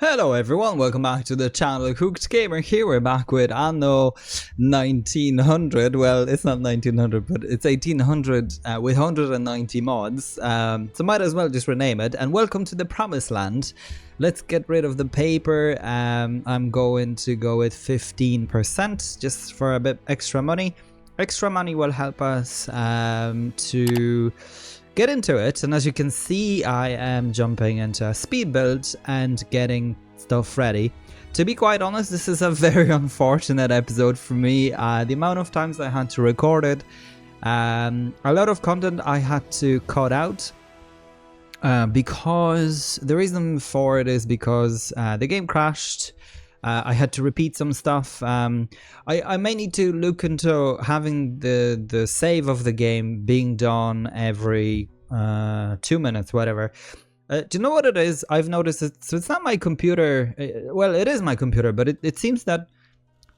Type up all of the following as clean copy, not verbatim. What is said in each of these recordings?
Hello everyone, welcome back to the channel. Cooked Gamer here. We're back with Anno 1900. Well, it's not 1900, but it's 1800 with 190 mods. So might as well just rename it. And welcome to the Promised Land. Let's get rid of the paper. I'm going to go with 15% just for a bit extra money. Extra money will help us to get into it, and as you can see, I am jumping into a speed build and getting stuff ready. To be quite honest, this is a very unfortunate episode for me. The amount of times I had to record it, a lot of content I had to cut out because the reason for it is because the game crashed. I had to repeat some stuff. I may need to look into having the save of the game being done every 2 minutes, whatever. Do you know what it is? I've noticed it. So it's not my computer. Well, it is my computer, but it seems that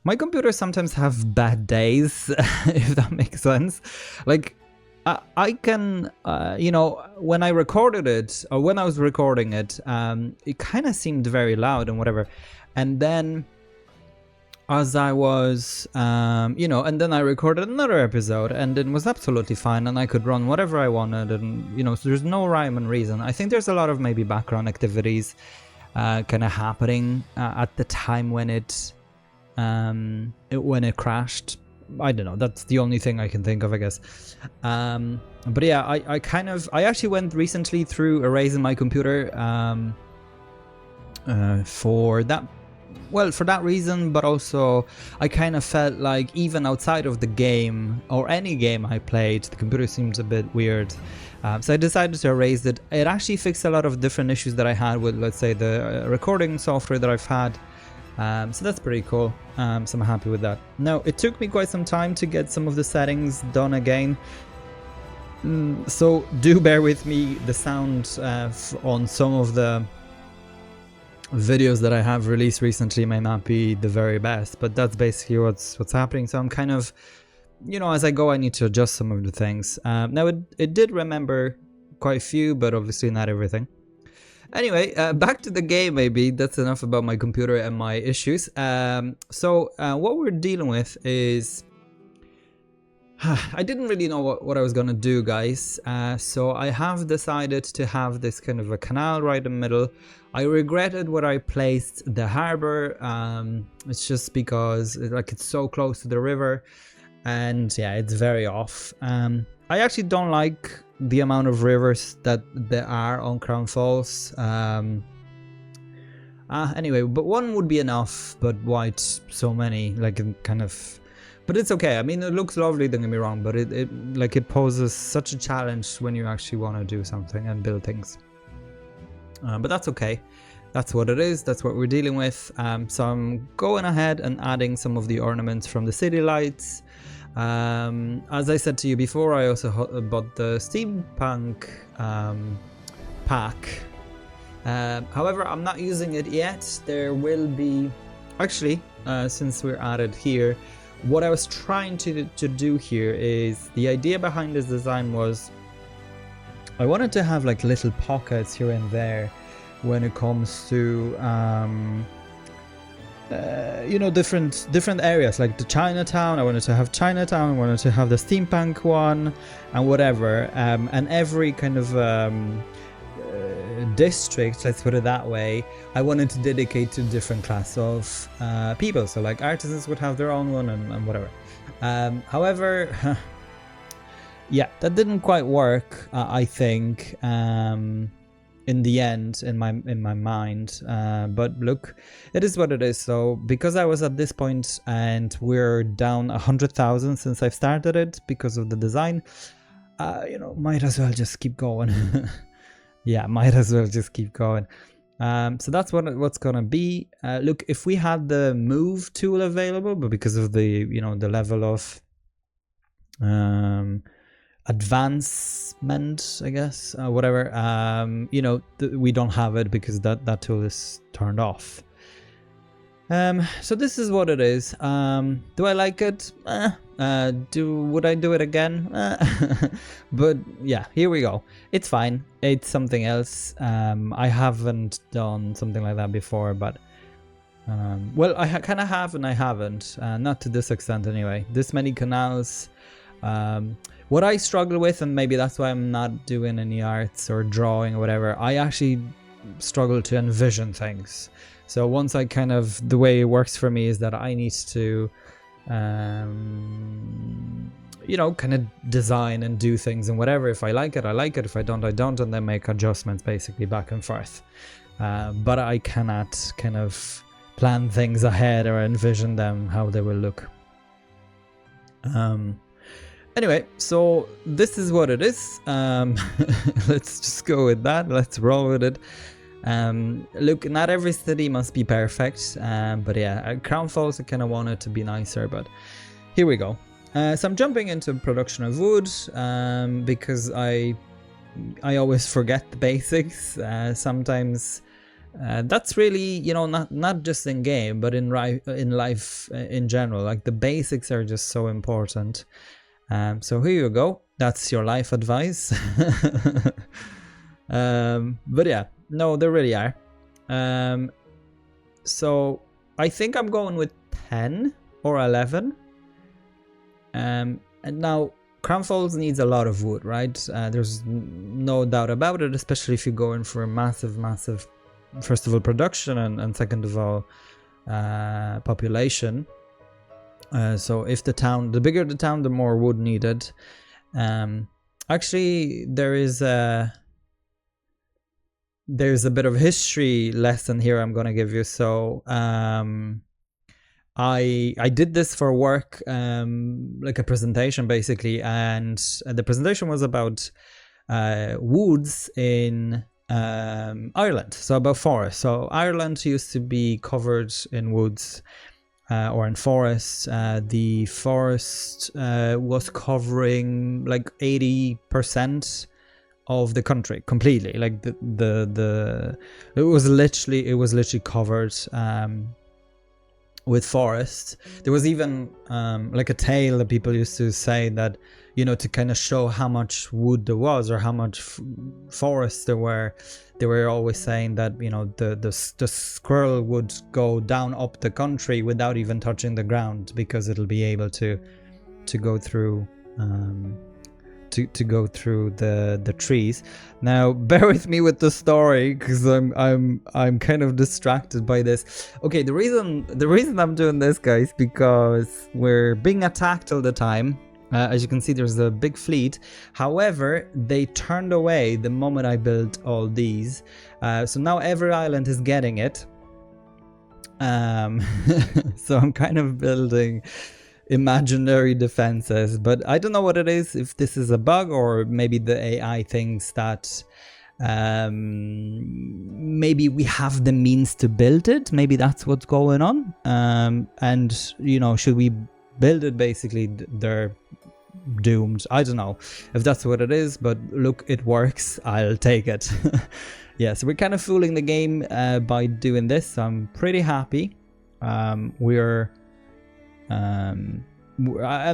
my computers sometimes have bad days, if that makes sense. Like, I can, you know, when I recorded it, or when I was recording it, it kind of seemed very loud and whatever. And then as I was, you know, and then I recorded another episode and it was absolutely fine and I could run whatever I wanted and, you know, so there's no rhyme and reason. I think there's a lot of maybe background activities kind of happening at the time when it crashed. I don't know, that's the only thing I can think of, I guess. But yeah, I actually went recently through erasing my computer for that reason, but also I kind of felt like even outside of the game or any game I played, the computer seems a bit weird. So I decided to erase it. It actually fixed a lot of different issues that I had with, let's say, the recording software that I've had. So that's pretty cool. So I'm happy with that. Now, it took me quite some time to get some of the settings done again. So do bear with me. The sound on some of the videos that I have released recently may not be the very best, but that's basically what's happening. So I'm kind of, you know, as I go I need to adjust some of the things. Now it did remember quite a few, but obviously not everything. Anyway, back to the game. Maybe that's enough about my computer and my issues. So what we're dealing with is I didn't really know what I was gonna do, guys. So I have decided to have this kind of a canal right in the middle. I regretted where I placed the harbor. It's just because it's so close to the river, and yeah, it's very off. I actually don't like the amount of rivers that there are on Crown Falls. Anyway, but one would be enough. But why so many? Like, kind of. But it's okay. I mean, it looks lovely, don't get me wrong, but it poses such a challenge when you actually want to do something and build things. But that's okay. That's what it is. That's what we're dealing with. So I'm going ahead and adding some of the ornaments from the city lights. As I said to you before, I also bought the steampunk pack. However, I'm not using it yet. There will be... Actually, since we're at it here, what I was trying to do here is, the idea behind this design was I wanted to have like little pockets here and there when it comes to you know, different areas, like the Chinatown. I wanted to have Chinatown, I wanted to have the steampunk one and whatever, and every kind of district, let's put it that way, I wanted to dedicate to different class of people. So like artisans would have their own one and whatever. However, yeah, that didn't quite work, I think, in the end, in my mind. But look, it is what it is. So because I was at this point and we're down 100,000 since I've started it because of the design, you know, might as well just keep going. Yeah, might as well just keep going. So that's what's gonna be. Look, if we had the move tool available, but because of the, you know, the level of advancement, I guess, whatever, you know, we don't have it because that tool is turned off. So this is what it is. Do I like it? Would I do it again? But yeah, here we go. It's fine. It's something else. I haven't done something like that before, but well, I kind of have and I haven't. Not to this extent anyway. This many canals. What I struggle with, and maybe that's why I'm not doing any arts or drawing or whatever, I actually struggle to envision things. So once I kind of, the way it works for me is that I need to, you know, kind of design and do things and whatever. If I like it, I like it. If I don't, I don't, and then make adjustments basically back and forth. But I cannot kind of plan things ahead or envision them, how they will look. Anyway, so this is what it is. Let's just go with that. Let's roll with it. Look, not every city must be perfect, but yeah, Crown Falls I kind of want it to be nicer, but here we go. So I'm jumping into production of wood, because I always forget the basics. Sometimes that's really, you know, not just in game, but in life in general. Like the basics are just so important. So here you go. That's your life advice. But yeah. No, they really are. So I think I'm going with 10 or 11. And now Crown Falls needs a lot of wood, right? There's no doubt about it, especially if you're going for a massive, first of all, production and second of all, population. So if the bigger the town, the more wood needed. Actually, there's a bit of history lesson here I'm going to give you. So I did this for work, like a presentation basically, and the presentation was about woods in Ireland, so about forests. So Ireland used to be covered in woods or in forests. The forest was covering like 80% of the country completely. Like it was literally covered with forest. There was even like a tale that people used to say that, you know, to kind of show how much wood there was or how much forest there were. They were always saying that, you know, the squirrel would go down up the country without even touching the ground, because it'll be able to go through to go through the trees. Now bear with me with the story, because I'm kind of distracted by this. Okay, the reason I'm doing this, guys, because we're being attacked all the time. As you can see, there's a big fleet. However, they turned away the moment I built all these. So now every island is getting it. So I'm kind of building imaginary defenses, but I don't know what it is, if this is a bug or maybe the AI thinks that maybe we have the means to build it. Maybe that's what's going on. And, you know, should we build it, basically they're doomed. I don't know if that's what it is, but look, it works. I'll take it. Yeah, so we're kind of fooling the game by doing this. So I'm pretty happy. And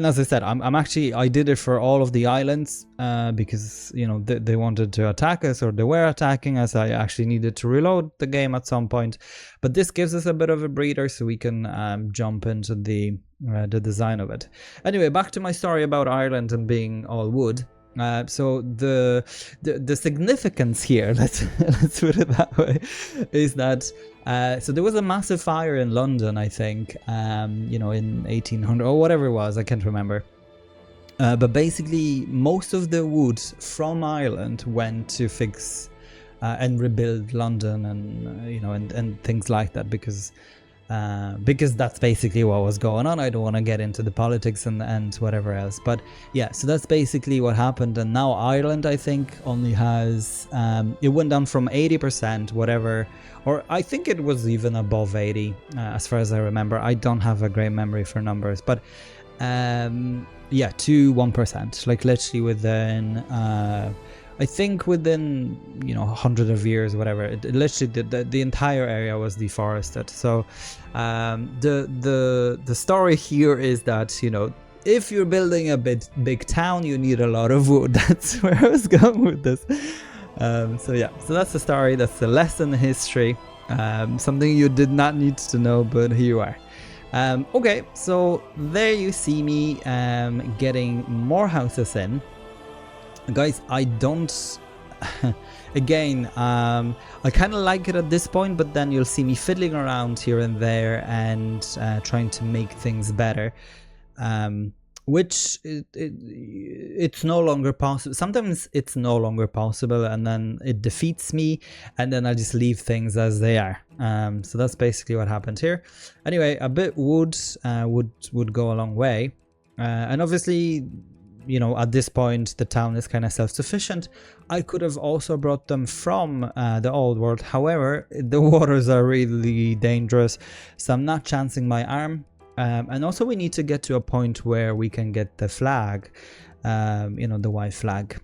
as I said, I did it for all of the islands because, you know, they wanted to attack us, or they were attacking us. I actually needed to reload the game at some point, but this gives us a bit of a breather so we can jump into the design of it. Anyway, back to my story about Ireland and being all wood. So the significance here, let's put it that way, is that so there was a massive fire in London, I think, you know, in 1800 or whatever it was, I can't remember. But basically, most of the wood from Ireland went to fix and rebuild London, and you know, and things like that, because that's basically what was going on. I don't want to get into the politics and whatever else, but yeah, so that's basically what happened. And now Ireland, I think, only has it went down from 80% whatever, or I think it was even above 80 as far as I remember. I don't have a great memory for numbers, but yeah, to 1%, like literally I think within, you know, 100 of years or whatever, it literally the entire area was deforested. So the story here is that, you know, if you're building a big town, you need a lot of wood. That's where I was going with this. So yeah, so that's the story. That's the lesson in history. Something you did not need to know, but here you are. Okay, so there you see me getting more houses in. Guys, I don't... Again, I kind of like it at this point, but then you'll see me fiddling around here and there and trying to make things better. Which it's no longer possible. Sometimes it's no longer possible, and then it defeats me, and then I just leave things as they are. So that's basically what happened here. Anyway, a bit wood would go a long way, and obviously, you know, at this point the town is kind of self-sufficient. I could have also brought them from the old world. However, the waters are really dangerous, so I'm not chancing my arm. And also we need to get to a point where we can get the flag, you know, the white flag,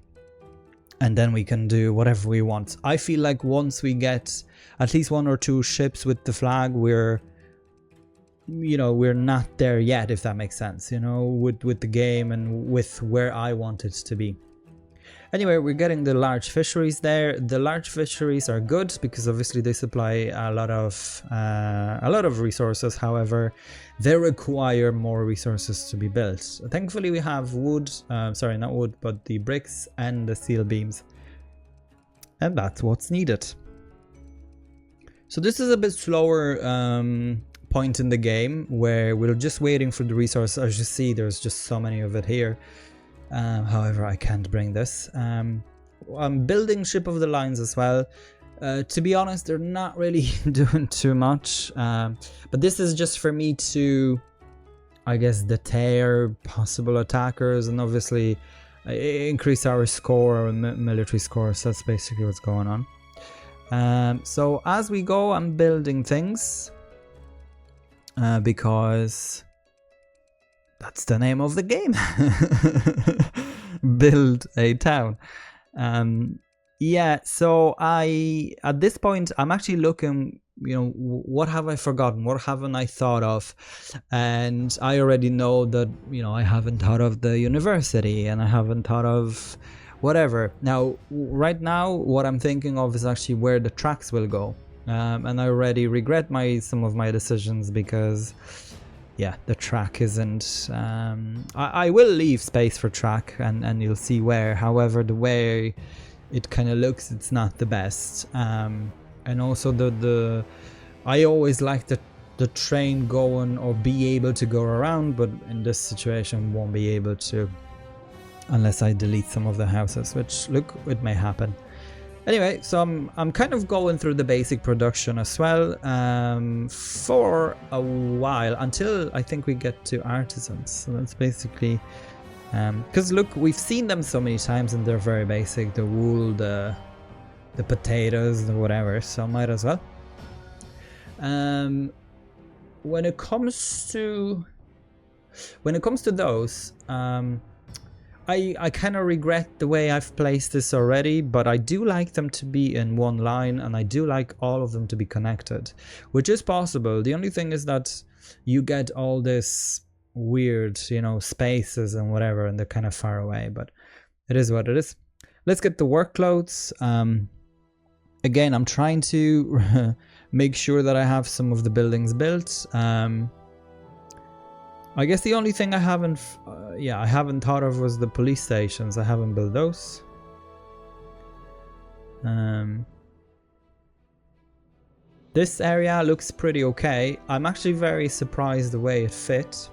and then we can do whatever we want. I feel like once we get at least 1 or 2 ships with the flag, we're not there yet, if that makes sense, you know, with the game and with where I want it to be. Anyway, we're getting the large fisheries there. The large fisheries are good because obviously they supply a lot of resources. However, they require more resources to be built. Thankfully, we have wood. Sorry, not wood, but the bricks and the steel beams, and that's what's needed. So this is a bit slower point in the game where we're just waiting for the resource. As you see, there's just so many of it here. However, I can't bring this. I'm building Ship of the Lines as well. To be honest, they're not really doing too much. But this is just for me to, I guess, deter possible attackers and obviously increase our score, our military score. So that's basically what's going on. So as we go, I'm building things because... that's the name of the game. Build a town. Yeah, so at this point, I'm actually looking, you know, what have I forgotten? What haven't I thought of? And I already know that, you know, I haven't thought of the university and I haven't thought of whatever. Now, right now, what I'm thinking of is actually where the tracks will go. And I already regret some of my decisions because... yeah, the track isn't... I will leave space for track and you'll see where. However, the way it kind of looks, it's not the best. And also I always like the train going or be able to go around, but in this situation won't be able to unless I delete some of the houses, which, look, it may happen. Anyway, so I'm kind of going through the basic production as well for a while until I think we get to Artisans. So that's basically because look, we've seen them so many times and they're very basic: the wool, the potatoes, the whatever. So might as well. When it comes to those, I kind of regret the way I've placed this already, but I do like them to be in one line and I do like all of them to be connected, which is possible. The only thing is that you get all this weird, you know, spaces and whatever, and they're kind of far away, but it is what it is. Let's get the workloads. Again, I'm trying to make sure that I have some of the buildings built. I guess the only thing I haven't thought of was the police stations. I haven't built those. This area looks pretty okay. I'm actually very surprised the way it fit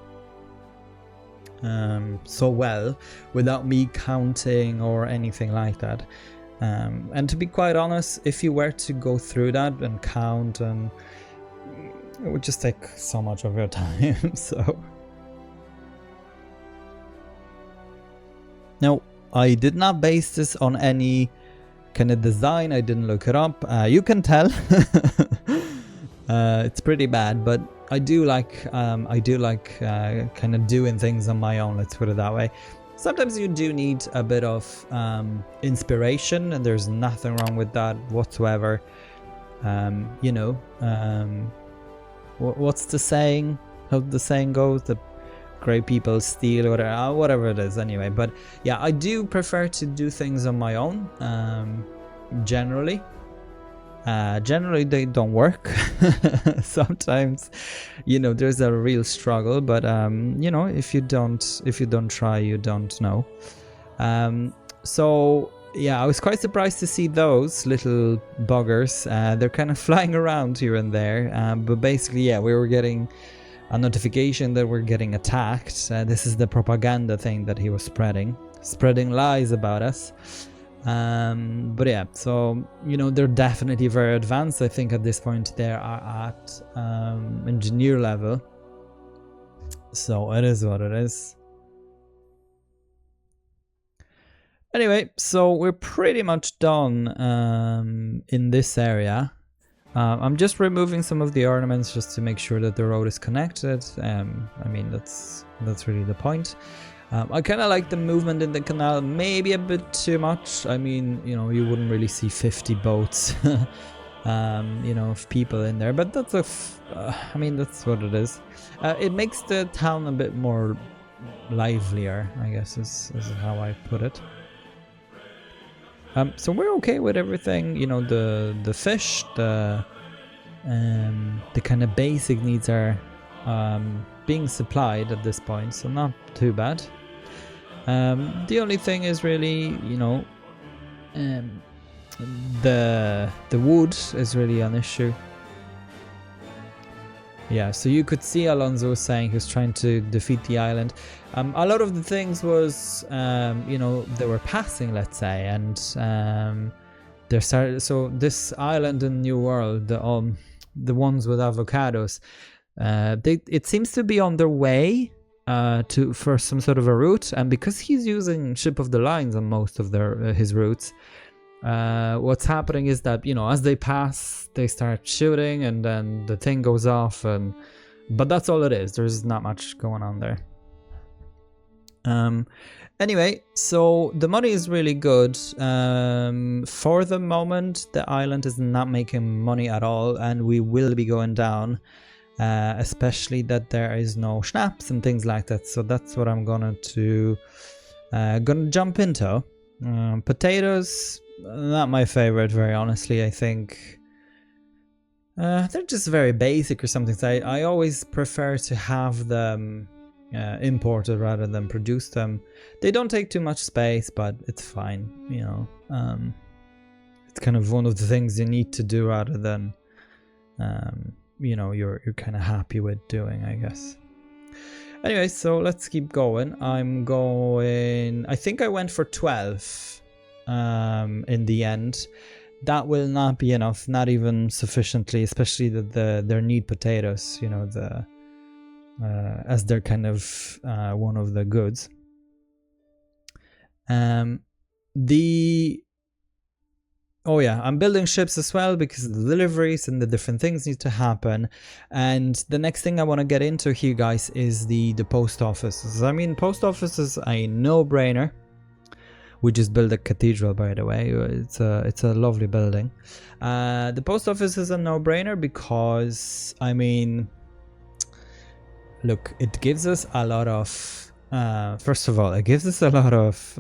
so well without me counting or anything like that. And to be quite honest, if you were to go through that and count, and it would just take so much of your time. So now, I did not base this on any kind of design. I didn't look it up. You can tell it's pretty bad, but I do like kind of doing things on my own. Let's put it that way. sometimes you do need a bit of inspiration, and there's nothing wrong with that whatsoever. You know, what's the saying? How the saying goes? The great people steal, or whatever it is. Anyway, but yeah, I do prefer to do things on my own. Generally. Generally they don't work. Sometimes, you know, there's a real struggle, but you know, if you don't try, you don't know. So yeah, I was quite surprised to see those little buggers. They're kind of flying around here and there, but basically, yeah, we were getting a notification that we're getting attacked. This is the propaganda thing that he was spreading lies about us. But yeah, so you know, they're definitely very advanced. I think at this point they are at engineer level, so it is what it is. Anyway, so we're pretty much done in this area. I'm just removing some of the ornaments just to make sure that the road is connected. I mean, that's really the point. I kind of like the movement in the canal, maybe a bit too much. I mean, you know, you wouldn't really see 50 boats, you know, of people in there, but that's I mean, that's what it is. It makes the town a bit more livelier, I guess is how I put it. So we're okay with everything, you know, the fish, the kind of basic needs are being supplied at this point, so not too bad. The only thing is really, you know, the wood is really an issue. Yeah, so you could see Alonso was saying he was trying to defeat the island. A lot of the things was, you know, they were passing, let's say, and they started. So this island in New World, the ones with avocados, it seems to be on their way for some sort of a route, and because he's using Ship of the Lines on most of his routes, what's happening is that, you know, as they pass, they start shooting, and then the thing goes off, but that's all it is. There's not much going on there. Anyway, so the money is really good. For the moment, the island is not making money at all, and we will be going down. Especially that there is no schnapps and things like that, so that's what I'm gonna jump into. Potatoes, not my favorite, very honestly. I think they're just very basic or something. So I always prefer to have them imported rather than produce them. They don't take too much space, but it's fine, you know. It's kind of one of the things you need to do rather than you know, you're kind of happy with doing, I guess. Anyway, so let's keep going. I think I went for 12 in the end. That will not be enough, not even sufficiently, especially that they need potatoes, you know, as they're kind of one of the goods. Oh yeah, I'm building ships as well because the deliveries and the different things need to happen. And the next thing I want to get into here, guys, is the post offices. I mean, post office is a no-brainer. We just built a cathedral, by the way. It's a lovely building. The post office is a no-brainer because, I mean, look, it gives us a lot of... first of all, it gives us a lot of...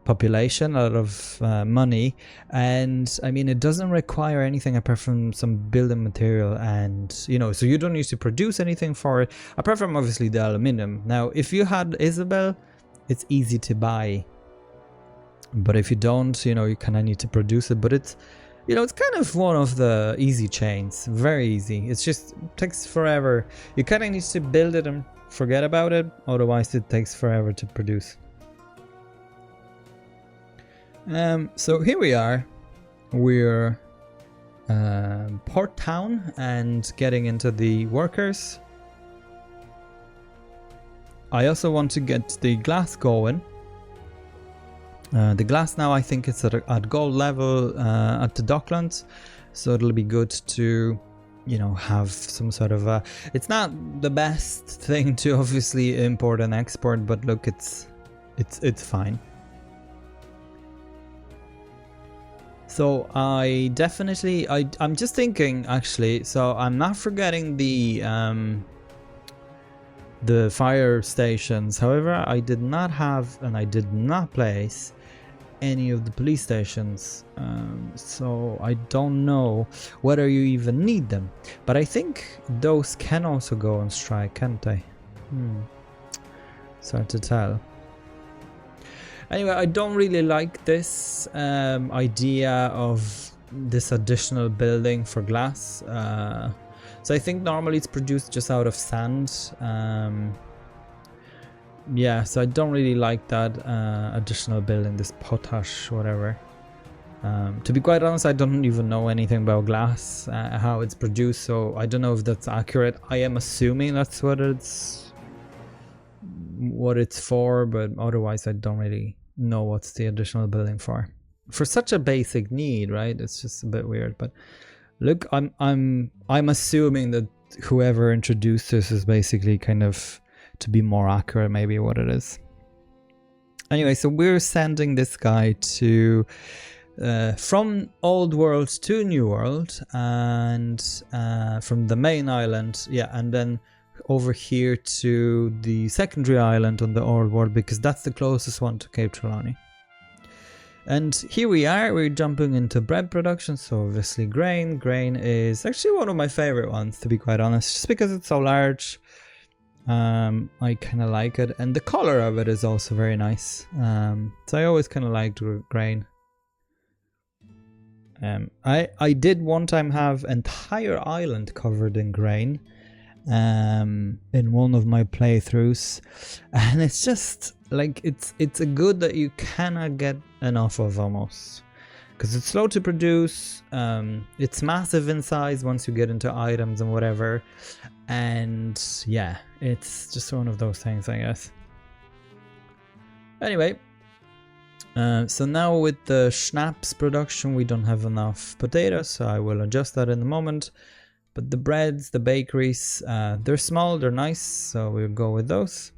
population, a lot of money, and I mean, it doesn't require anything apart from some building material, and you know, so you don't need to produce anything for it apart from obviously the aluminium. Now if you had Isabel, it's easy to buy, but if you don't, you know, you kind of need to produce it. But it's, you know, it's kind of one of the easy chains, very easy. It's just, it takes forever. You kind of need to build it and forget about it, otherwise it takes forever to produce. So here we are. We're Port Town and getting into the workers. I also want to get the glass going. The glass now I think it's at gold level at the Docklands, so it'll be good to, you know, have some sort of it's not the best thing to obviously import and export, but look, it's It's fine. So I'm just thinking actually, so I'm not forgetting the fire stations. However, I did not have and I did not place any of the police stations, so I don't know whether you even need them, but I think those can also go on strike, can't they? It's hard to tell. Anyway, I don't really like this idea of this additional building for glass, so I think normally it's produced just out of sand. Yeah, so I don't really like that additional building, this potash, whatever. To be quite honest, I don't even know anything about glass, how it's produced, so I don't know if that's accurate. I am assuming that's what it's for, but otherwise I don't really know what's the additional building for. For such a basic need, right? It's just a bit weird. But look, I'm assuming that whoever introduced this is basically kind of to be more accurate, maybe what it is. Anyway, so we're sending this guy to from old world to new world, and from the main island, yeah, and then over here to the secondary island on the old world, because that's the closest one to Cape Trelawney. And here we are, we're jumping into bread production. So obviously grain is actually one of my favorite ones, to be quite honest, just because it's so large. I kind of like it, and the color of it is also very nice. So I always kind of liked grain. I did one time have entire island covered in grain in one of my playthroughs, and it's just like it's a good that you cannot get enough of almost, because it's slow to produce, it's massive in size once you get into items and whatever, and yeah, it's just one of those things, I guess. Anyway, so now with the schnapps production we don't have enough potatoes, so I will adjust that in a moment. But the breads, the bakeries, they're small, they're nice, so we'll go with those.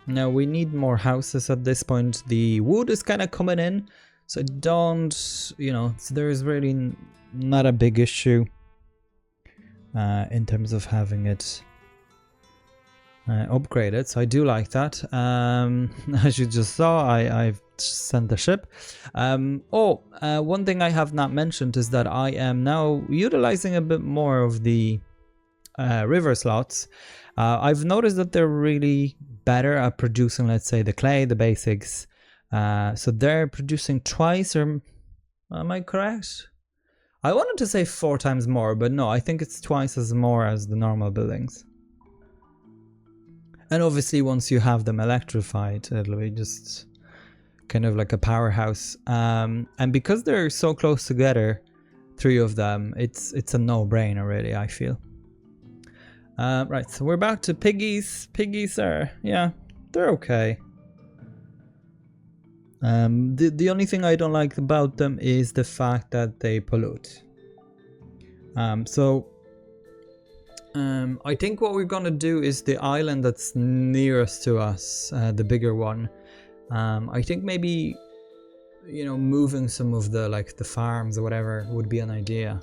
Now we need more houses at this point. The wood is kind of coming in, so don't, you know, so there is really not a big issue in terms of having it upgraded, so I do like that. As you just saw, I've sent the ship. One thing I have not mentioned is that I am now utilizing a bit more of the river slots. I've noticed that they're really better at producing, let's say, the clay, the basics. So they're producing twice, or am I correct? I wanted to say 4 times more, but no, I think it's twice as more as the normal buildings. And obviously once you have them electrified, it'll be just kind of like a powerhouse. And because they're so close together, 3 of them, it's a no-brainer really, I feel. Right, so we're back to piggies. Piggies are, yeah, they're okay. The only thing I don't like about them is the fact that they pollute. I think what we're gonna do is the island that's nearest to us, the bigger one. I think maybe, you know, moving some of the, like, the farms or whatever would be an idea.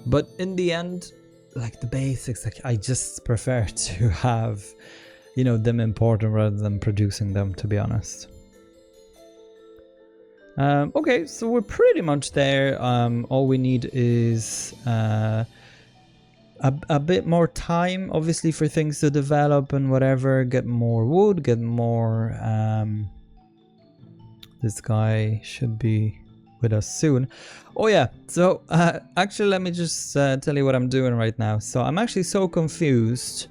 But in the end, like, the basics, like, I just prefer to have, you know, them imported rather than producing them, to be honest. Okay, so we're pretty much there. All we need is a bit more time, obviously, for things to develop and whatever. Get more wood, get more. This guy should be with us soon. Oh yeah, so actually let me just tell you what I'm doing right now. So I'm actually so confused.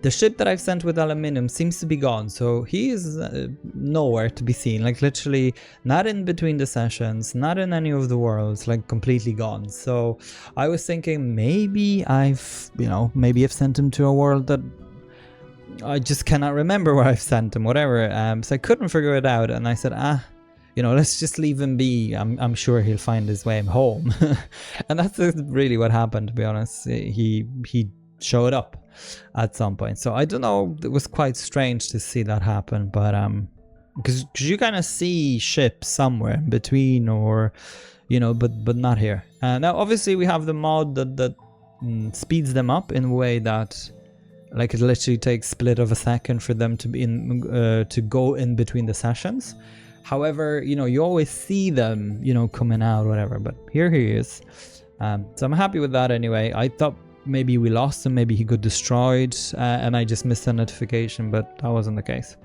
The ship that I've sent with aluminium seems to be gone, so he is nowhere to be seen, like literally not in between the sessions, not in any of the worlds, like completely gone. So I was thinking maybe I've, you know, maybe I've sent him to a world that I just cannot remember where I've sent him, whatever. So I couldn't figure it out, and I said, you know, let's just leave him be. I'm sure he'll find his way home. And that's really what happened, to be honest. He showed up. at some point. So I don't know, it was quite strange to see that happen, but because you kind of see ships somewhere in between, or you know, but not here. Now obviously we have the mod that speeds them up in a way that, like, it literally takes split of a second for them to be to go in between the sessions. However, you know, you always see them, you know, coming out, whatever. But here he is. So I'm happy with that anyway. I thought maybe we lost him, maybe he got destroyed, and I just missed a notification, but that wasn't the case.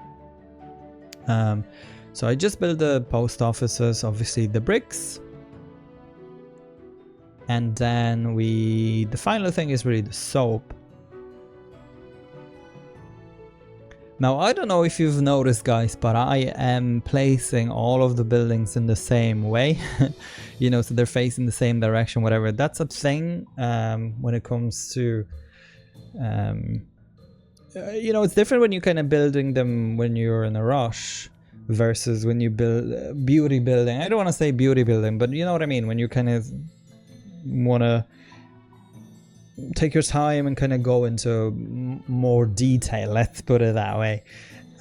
So I just built the post offices, obviously the bricks. And then the final thing is really the soap. Now, I don't know if you've noticed, guys, but I am placing all of the buildings in the same way. You know, so they're facing the same direction, whatever. That's a thing when it comes to... you know, it's different when you're kind of building them when you're in a rush versus when you build beauty building. I don't want to say beauty building, but you know what I mean? When you kind of want to take your time and kind of go into more detail, let's put it that way.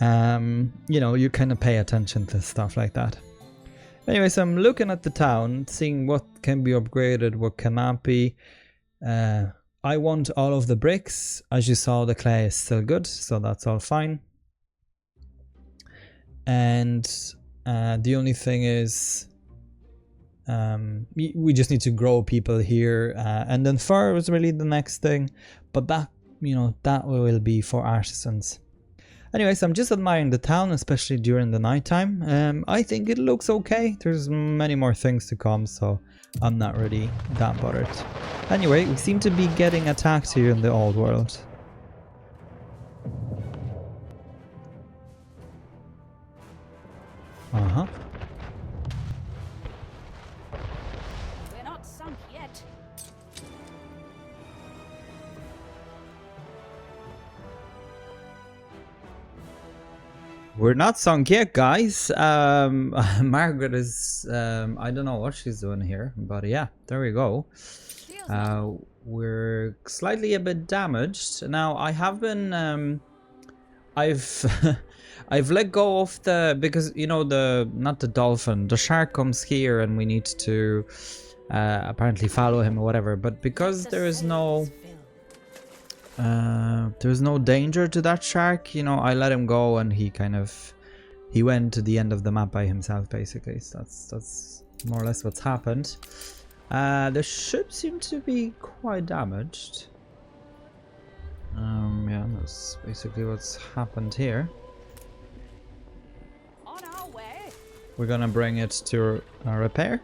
You know, you kind of pay attention to stuff like that. Anyway, so I'm looking at the town, seeing what can be upgraded, what cannot be. I want all of the bricks. As you saw, the clay is still good, so that's all fine. And the only thing is, we just need to grow people here, and then fur was really the next thing, but that, you know, that will be for artisans. Anyways, I'm just admiring the town, especially during the nighttime. I think it looks okay. There's many more things to come, so I'm not really that bothered. Anyway, we seem to be getting attacked here in the old world. Uh-huh. We're not sunk yet. We're not sunk yet, guys. Margaret is, I don't know what she's doing here, but yeah, there we go. We're slightly a bit damaged. Now, I have been, I've I've let go of the, because, you know, not the dolphin, the shark comes here and we need to apparently follow him or whatever, but because there's no danger to that shark, you know, I let him go and he went to the end of the map by himself, basically. So that's more or less what's happened. The ship seemed to be quite damaged. Yeah, that's basically what's happened here. On our way. We're gonna bring it to repair.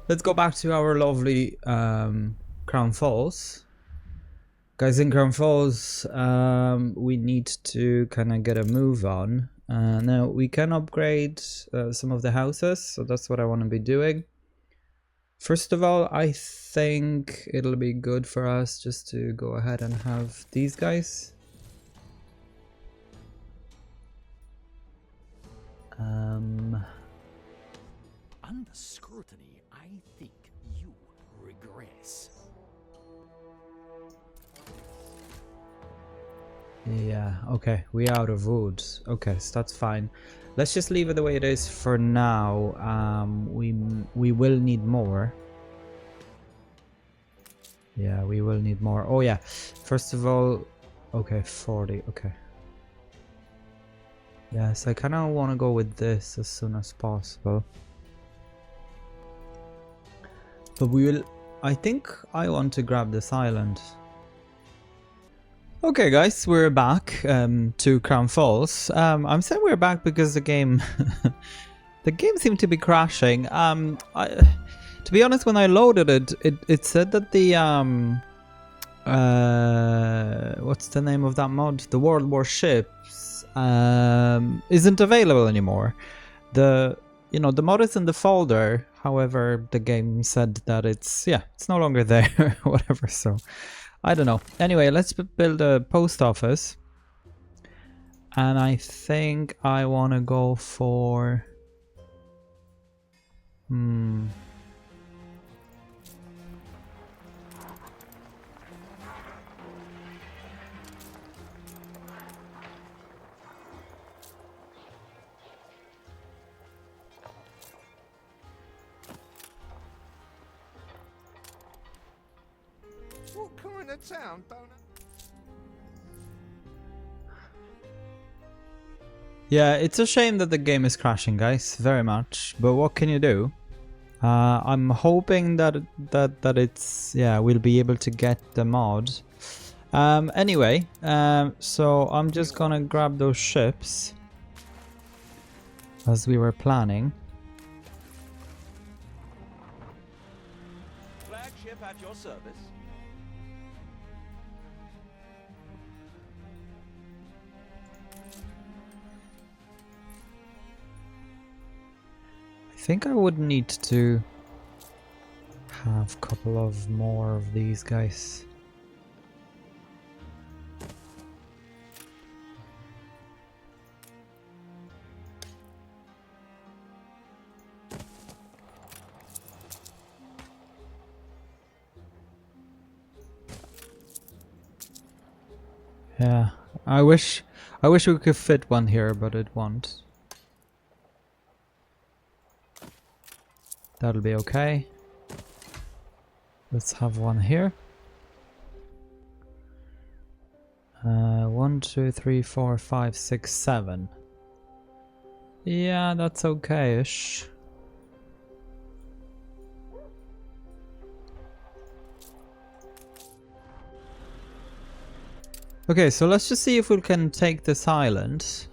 Let's go back to our lovely Crown Falls. Guys, in Crown Falls, we need to kind of get a move on. Now, we can upgrade some of the houses, so that's what I want to be doing. First of all, I think it'll be good for us just to go ahead and have these guys. Under scrutiny, I think you regress. Yeah, okay, we out of wood. Okay, so that's fine. Let's just leave it the way it is for now. We will need more. Yeah, we will need more. Oh yeah, first of all, okay, 40, okay. Yes, I kind of want to go with this as soon as possible. But we will, I think I want to grab this island. Okay guys, we're back to Crown Falls. I'm saying we're back because the game the game seemed to be crashing. To be honest, when I loaded it said that the what's the name of that mod? The World War ships isn't available anymore. The mod is in the folder. However, the game said that it's no longer there or whatever, so I don't know. Anyway, let's build a post office. And I think I want to go for... What kind of town don't Yeah, it's a shame that the game is crashing, guys, very much. But what can you do? I'm hoping that it's, yeah, we'll be able to get the mod. Anyway, so I'm just gonna grab those ships as we were planning. Flagship at your service. I think I would need to have a couple of more of these guys. Yeah, I wish we could fit one here, but it won't. That'll be okay. Let's have one here. 1, 2, 3, 4, 5, 6, 7. Yeah, that's okay-ish. Okay, so let's just see if we can take this island.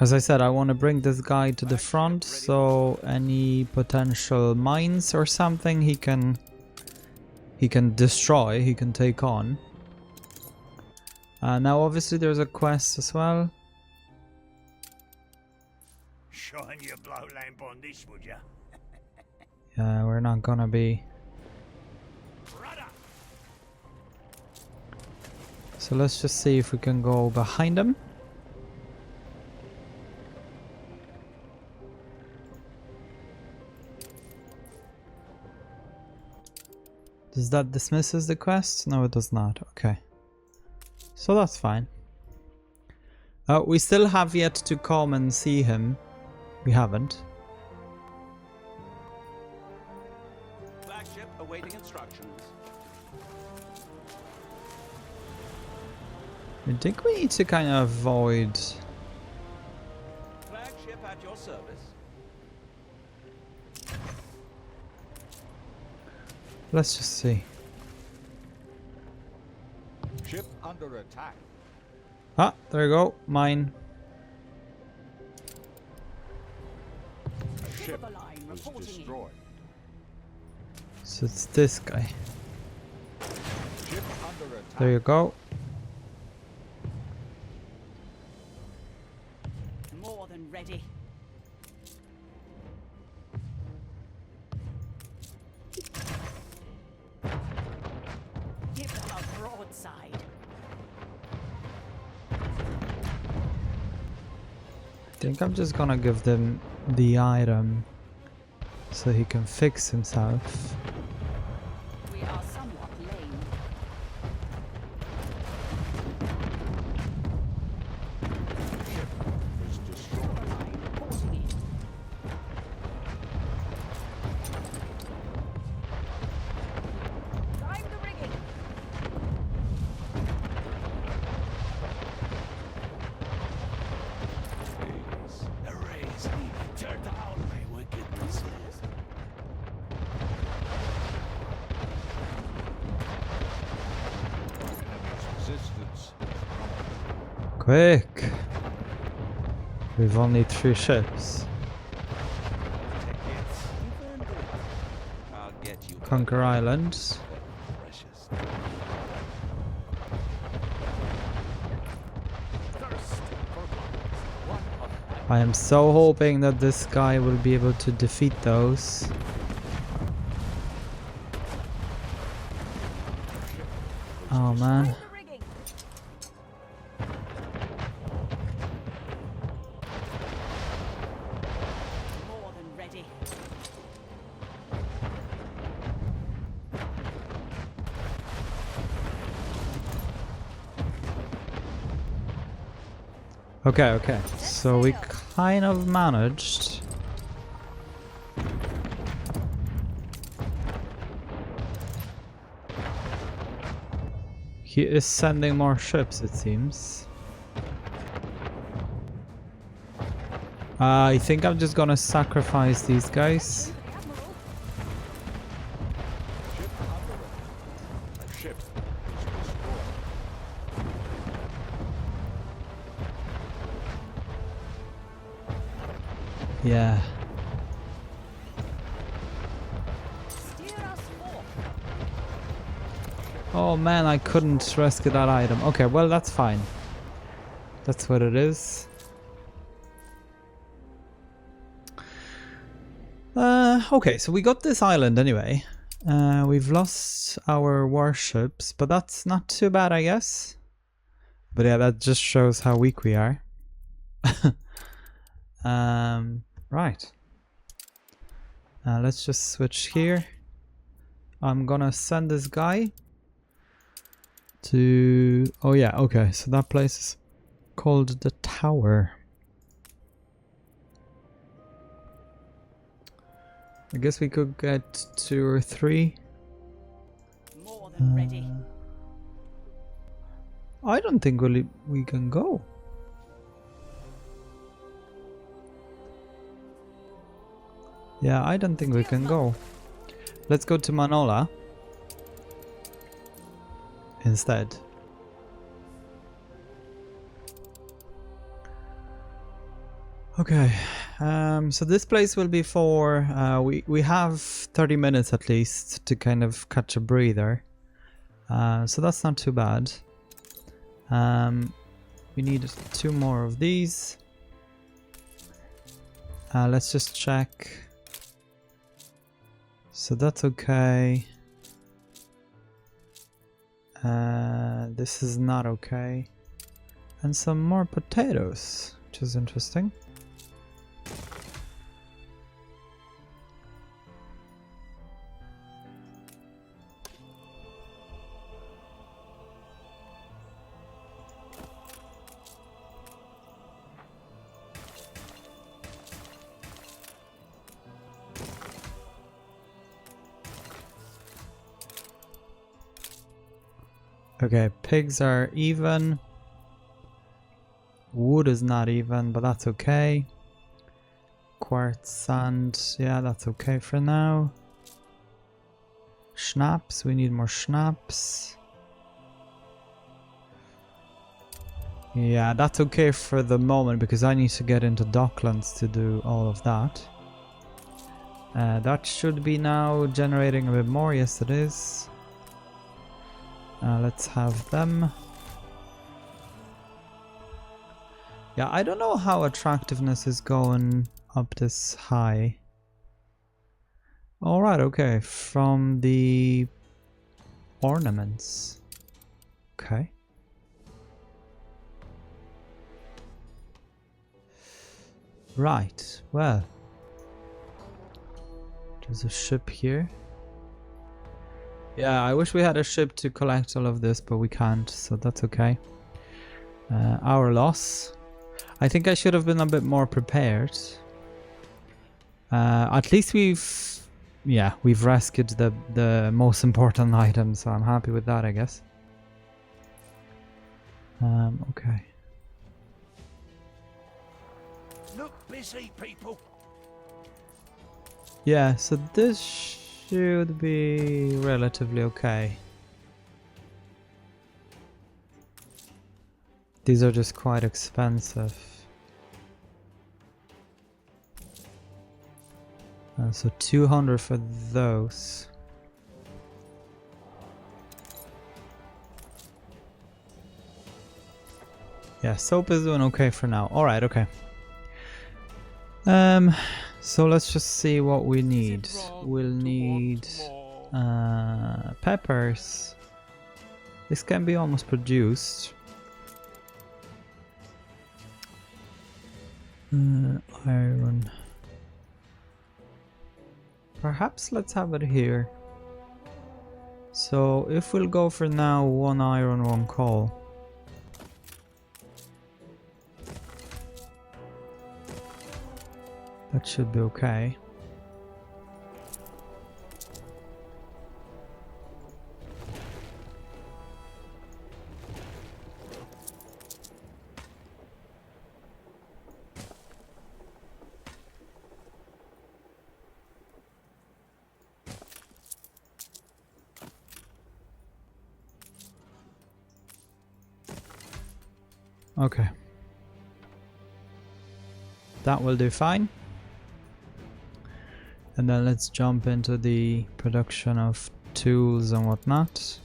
As I said, I want to bring this guy to the front, so any potential mines or something he can destroy, he can take on. Now obviously there's a quest as well. shine your blow lamp on this, would ya? Yeah, we're not gonna be. So let's just see if we can go behind him. Does that dismisses the quest? No, it does not. Okay. So that's fine. We still have yet to come and see him. We haven't. Flagship awaiting instructions. I think we need to kind of avoid. Flagship at your service. Let's just see. Ship under attack. Ah, there you go. Mine. Ship Silver line was reporting in. destroyed. So it's this guy. Ship under attack. There you go. More than ready. Give them a broadside. I think I'm just gonna give them the item so he can fix himself. We are somewhat lame. Was destroyed. Silver line reporting in. Drive the rigging. Please, erase me. Tear down my wickednesses. Enemy's resistance. Quick! We've only 3 ships. Tickets. I'll get you. Conquer Islands. Precious. Thirst for blood. One of I am so hoping that this guy will be able to defeat those. Oh man. Drive the rigging. More than ready. Okay, okay. So we kind of managed. He is sending more ships, it seems. I think I'm just gonna sacrifice these guys. Admiral, Ship underway. A ship is destroyed. Yeah. steer us forth. Oh man, I couldn't rescue that item. Okay, well that's fine. That's what it is. Okay, so we got this island anyway. We've lost our warships, but that's not too bad, I guess. But yeah, that just shows how weak we are. Right. Let's just switch here. I'm gonna send this guy to... Oh yeah, okay, so that place is called the Tower. I guess we could get 2 or 3. More than ready. I don't think we can go. Yeah, I don't think we can go. Let's go to Manola instead. Okay, so this place will be for, we have 30 minutes at least to kind of catch a breather. So that's not too bad. We need 2 more of these. Let's just check. So that's okay. This is not okay. And some more potatoes, which is interesting. Okay, pigs are even. Wood is not even, but that's okay. Quartz, sand, yeah, that's okay for now. Schnapps, we need more schnapps. Yeah, that's okay for the moment because I need to get into Docklands to do all of that. That should be now generating a bit more, yes it is. Let's have them. Yeah, I don't know how attractiveness is going up this high. Alright, okay, from the ornaments. Okay. Right, well. There's a ship here. Yeah, I wish we had a ship to collect all of this, but we can't, so that's okay. Our loss. I think I should have been a bit more prepared. At least we've rescued the most important items, so I'm happy with that, I guess. Okay. Look busy, people. Yeah, so this should be relatively okay. These are just quite expensive. So 200 for those. Yeah, soap is doing okay for now. Alright, okay. So let's just see what we need. We'll need peppers. This can be almost produced. Iron. Perhaps let's have it here. So if we'll go for now 1 iron, 1 coal. That should be okay. Okay. That will do fine. And then let's jump into the production of tools and whatnot.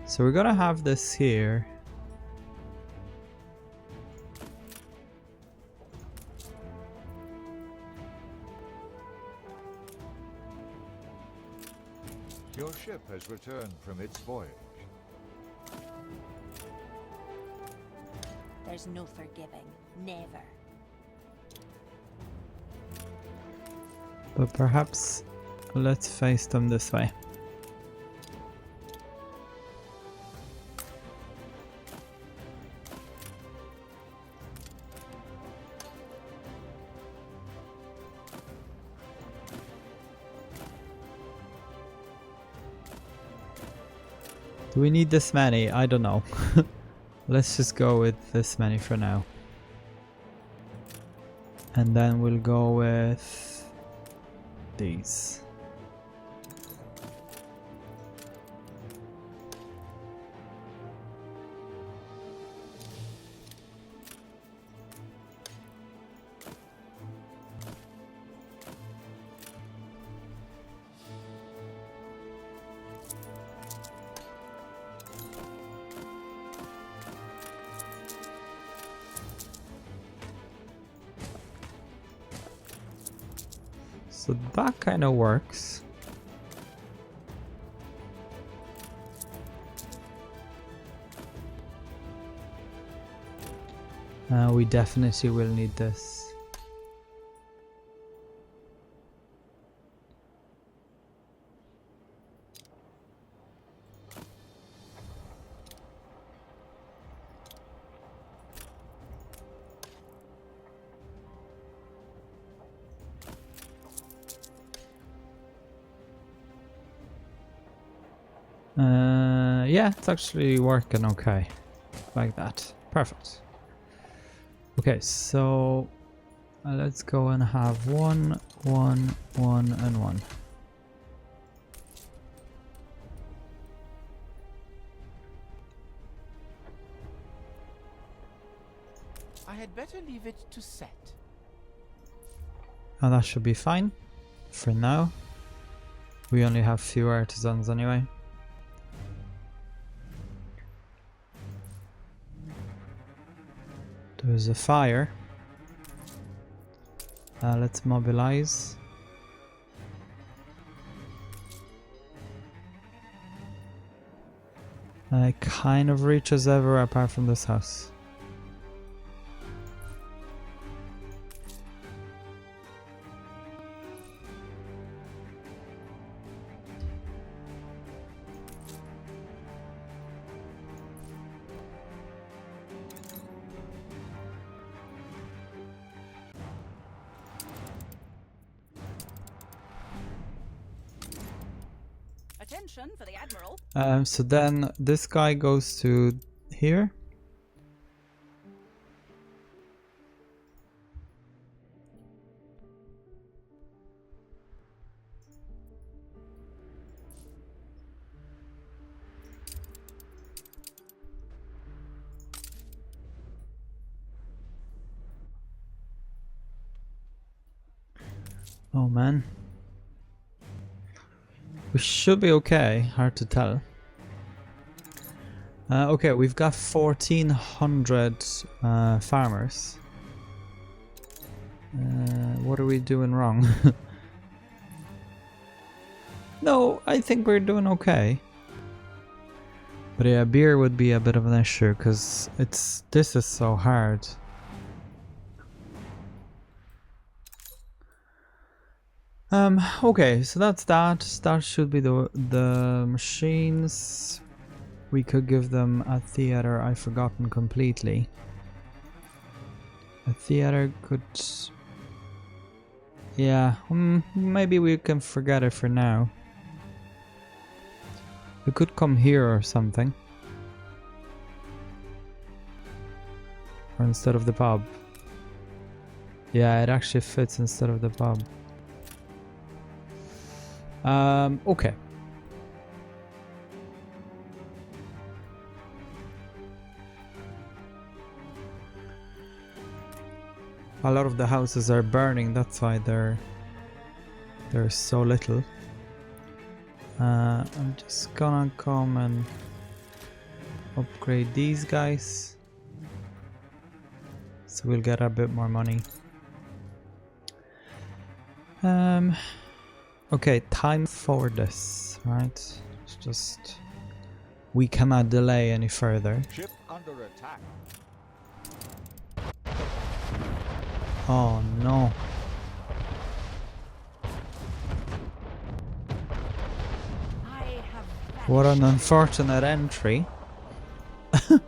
So we're gonna have this here. Your ship has returned from its voyage. There's no forgiving. Never. But perhaps let's face them this way. Do we need this many? I don't know. Let's just go with this many for now. And then we'll go with these. So that kind of works. We definitely will need this. Yeah, it's actually working okay. Like that. Perfect. Okay, so let's go and have 1, 1, 1, and 1. I had better leave it to set. And that should be fine for now. We only have few artisans anyway. There's a fire. Let's mobilize. It kind of reaches everywhere apart from this house. Attention for the Admiral. So then this guy goes to here. Oh man. We should be okay, hard to tell. Okay, we've got 1400 farmers. What are we doing wrong? No, I think we're doing okay. But yeah, beer would be a bit of an issue because this is so hard. Okay, so that's that. That should be the machines. We could give them a theater. I've forgotten completely. A theater could... Yeah, maybe we can forget it for now. We could come here or something. Or instead of the pub. Yeah, it actually fits instead of the pub. Okay. A lot of the houses are burning, that's why there's so little. I'm just gonna come and upgrade these guys, so we'll get a bit more money. Okay, time for this, right? It's just we cannot delay any further. Ship under attack. Oh no. I have What an vanished. unfortunate entry. A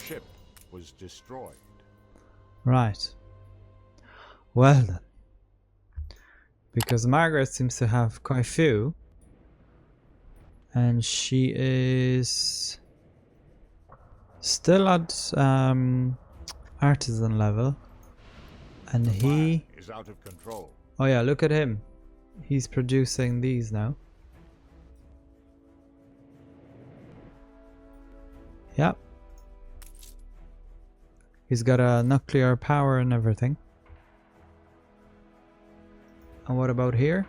ship was destroyed. Right. Well then. Because Margaret seems to have quite a few. And she is still at artisan level. And he... Fire is out of control. Oh yeah, look at him. He's producing these now. Yep. He's got a nuclear power and everything. And what about here?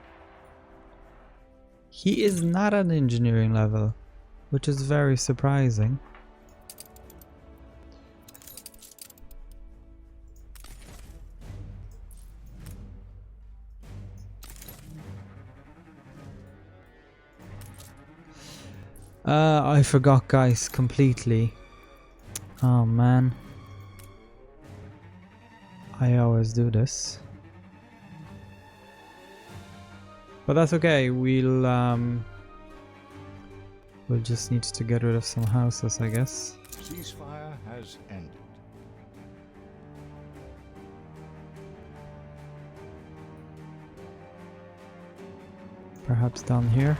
He is not at engineering level, which is very surprising. I forgot, guys, completely. Oh man. I always do this. But that's okay, we'll just need to get rid of some houses, I guess. Ceasefire has ended. Perhaps down here.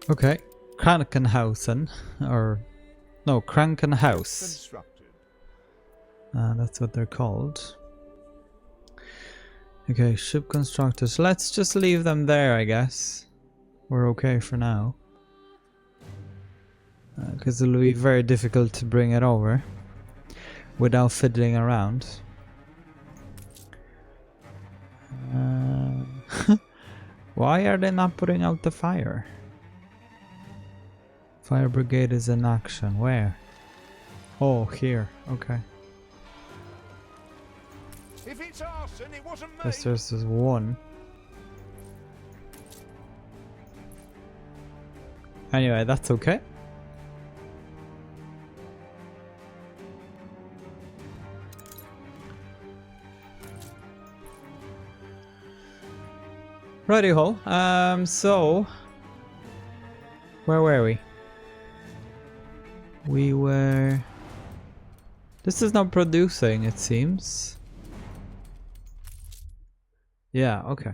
Okay, Krankenhausen, or no, Krankenhaus. Constructed. That's what they're called. Okay, ship constructors. Let's just leave them there, I guess. We're okay for now. Because it'll be very difficult to bring it over without fiddling around. Why are they not putting out the fire? Fire brigade is in action. Where? Oh, here. Okay. If it's arson, it wasn't me. Guess there's just one. Anyway, that's okay. Righty-ho. So where were we? We were... This is not producing, it seems. Yeah, okay.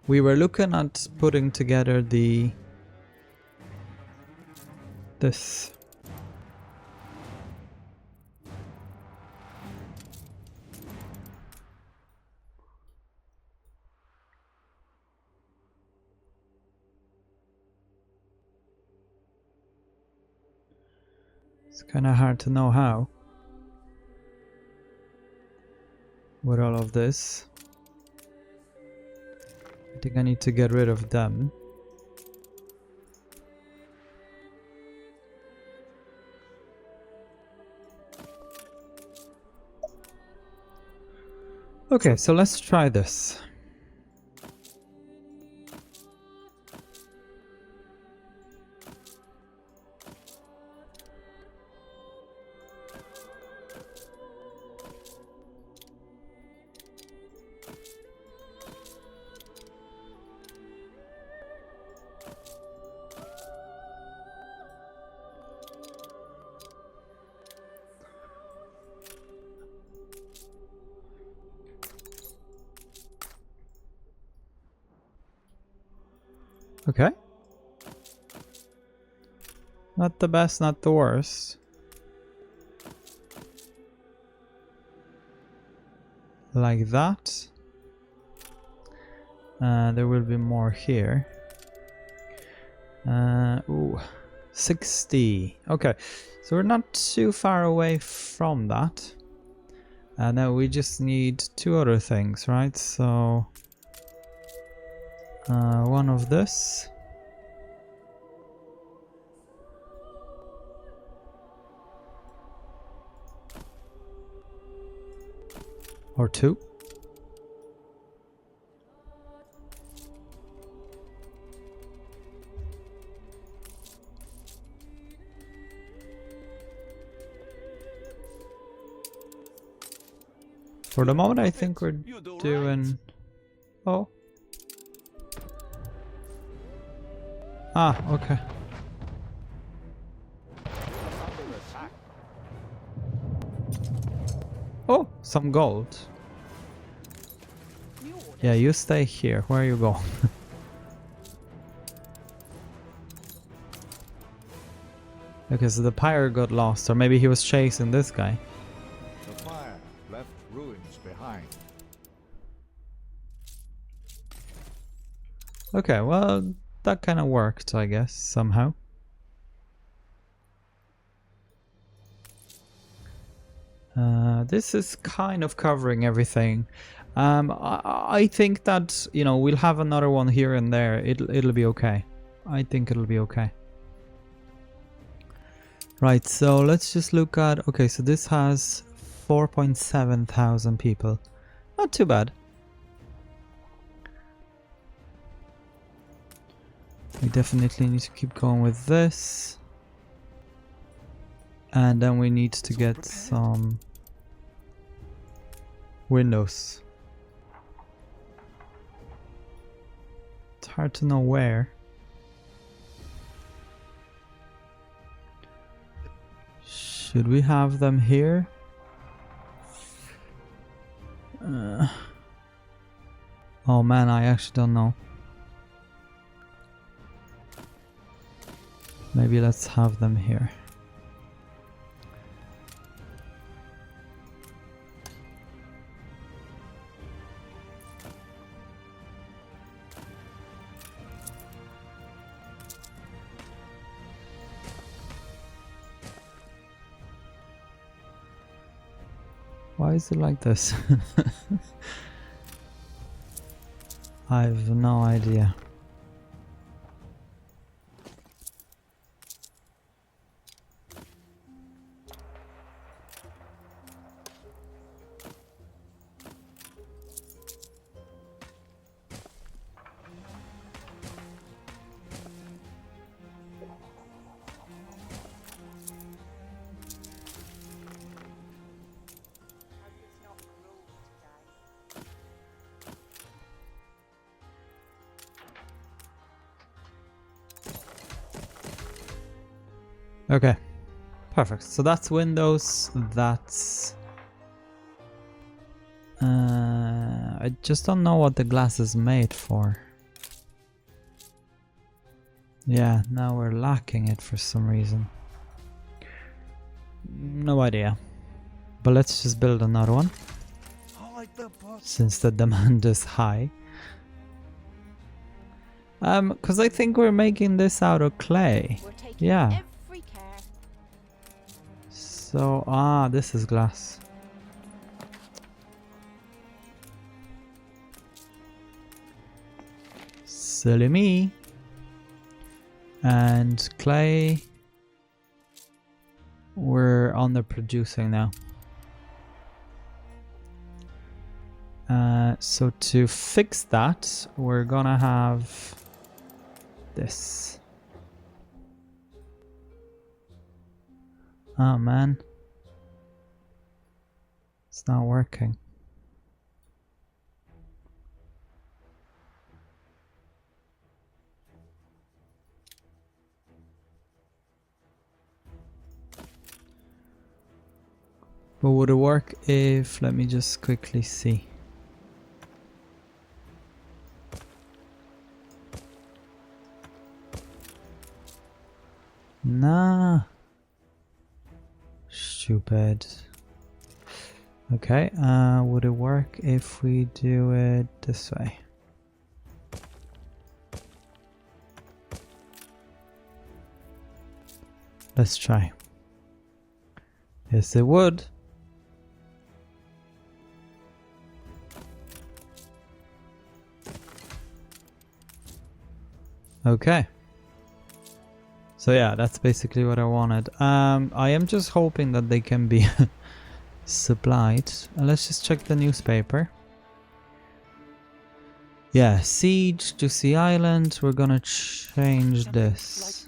We were looking at putting together this. It's kind of hard to know how. With all of this. I think I need to get rid of them. Okay, so let's try this. Okay. Not the best, not the worst. Like that. There will be more here. Ooh, 60. Okay, so we're not too far away from that. Now we just need 2 other things, right? So one of this. Or 2. For the moment, I think we're You do doing... Oh. Ah, okay. Under attack. Oh, some gold. New orders. Yeah, you stay here. Where are you going? Okay, so the pirate got lost, or maybe he was chasing this guy. The fire left ruins behind. Okay, well, that kind of worked, I guess, somehow. This is kind of covering everything. I think that, you know, we'll have another one here and there. It'll be okay. I think it'll be okay. Right, so let's just look at... Okay, so this has 4.7 thousand people. Not too bad. We definitely need to keep going with this. And then we need to get some windows. It's hard to know where. Should we have them here? Oh man, I actually don't know. Maybe let's have them here. Why is it like this? I have no idea. Okay, perfect. So that's Windows. That's... I just don't know what the glass is made for. Yeah, now we're lacking it for some reason. No idea. But let's just build another one, since the demand is high. Because I think we're making this out of clay. We're taking Yeah. every care. So, this is glass. Silly me. And clay, we're underproducing now. So to fix that, we're gonna have this. Oh man, it's not working. But would it work if, let me just quickly see. Nah. Stupid. Okay, would it work if we do it this way? Let's try. Yes, it would. Okay. So yeah, that's basically what I wanted. I am just hoping that they can be supplied. Let's just check the newspaper. Yeah, siege to Sea Island. We're gonna change this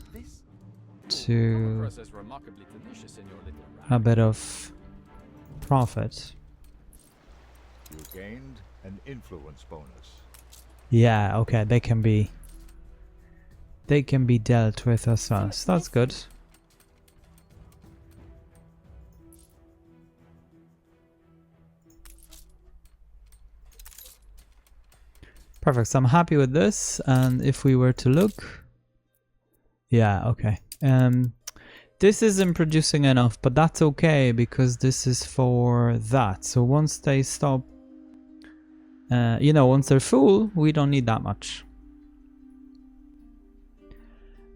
to Process remarkably delicious in your little a bit of profit. You gained an influence bonus. Yeah, okay, they can be dealt with as well. So that's good. Perfect. So I'm happy with this. And if we were to look, yeah, okay. This isn't producing enough, but that's okay because this is for that. So once they stop, you know, once they're full, we don't need that much.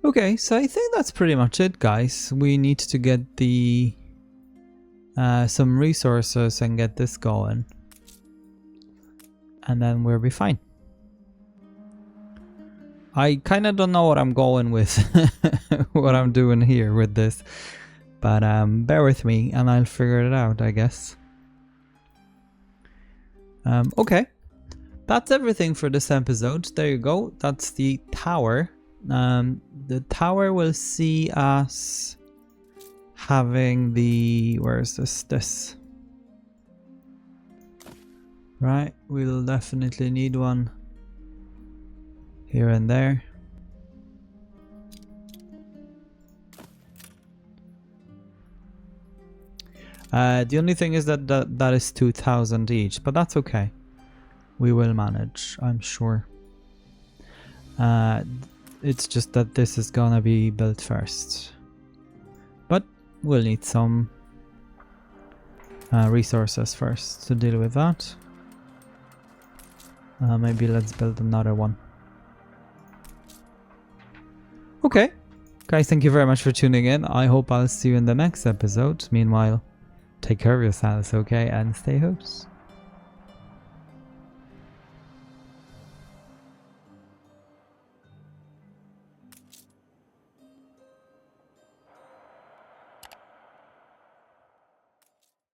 Okay, so I think that's pretty much it, guys. We need to get the some resources and get this going, and then we'll be fine. I kind of don't know what I'm going with, what I'm doing here with this, but bear with me and I'll figure it out, I guess. Okay, that's everything for this episode. There you go. That's the tower. The tower will see us having the, where is this? Right, we'll definitely need one here and there. The only thing is that is 2,000 each, but that's okay. We will manage, I'm sure. It's just that this is gonna be built first, but we'll need some resources first to deal with that. Maybe let's build another one. Okay, guys, thank you very much for tuning in. I hope I'll see you in the next episode. Meanwhile, take care of yourselves, okay, and stay hopes.